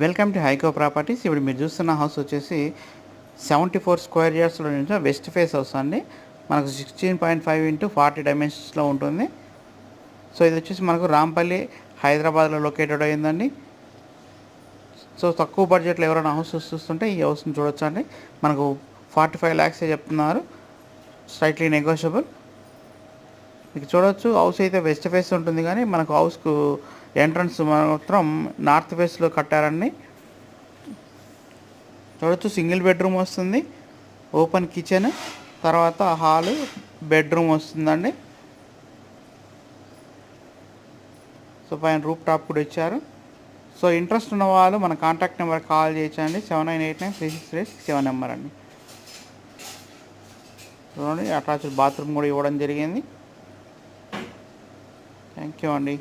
Welcome to హైకో properties. ఇప్పుడు మీరు చూస్తున్న హౌస్ వచ్చేసి 74 స్క్వేర్ యార్డ్స్లో నుంచి వెస్ట్ ఫేస్ హౌస్ అండి. మనకు 16.5 ఇంటూ 40 డైమెన్షన్స్లో ఉంటుంది. సో ఇది వచ్చేసి మనకు రాంపల్లి హైదరాబాద్లో లొకేటెడ్ అయిందండి. సో తక్కువ బడ్జెట్లో ఎవరైనా హౌస్ చూస్తుంటే ఈ హౌస్ని చూడొచ్చు అండి. మనకు 45 lakhs చెప్తున్నారు, స్లైట్లీ నెగోషియబుల్. మీకు చూడొచ్చు హౌస్ అయితే వెస్ట్ ఫేస్ ఉంటుంది, కానీ మనకు హౌస్కు ఎంట్రన్స్ మాత్రం నార్త్ ఫేస్లో కట్టారండి. చూడొచ్చు సింగిల్ బెడ్రూమ్ వస్తుంది, ఓపెన్ కిచెన్, తర్వాత హాలు, బెడ్రూమ్ వస్తుందండి. సో పైన రూప్ టాప్ కూడా ఇచ్చారు. సో ఇంట్రెస్ట్ ఉన్న వాళ్ళు మన కాంటాక్ట్ నెంబర్ కాల్ చేయొచ్చండి. 7989363667 నెంబర్ అండి. చూడండి అటాచ్డ్ బాత్రూమ్ కూడా ఇవ్వడం జరిగింది. థ్యాంక్ యూ అండి.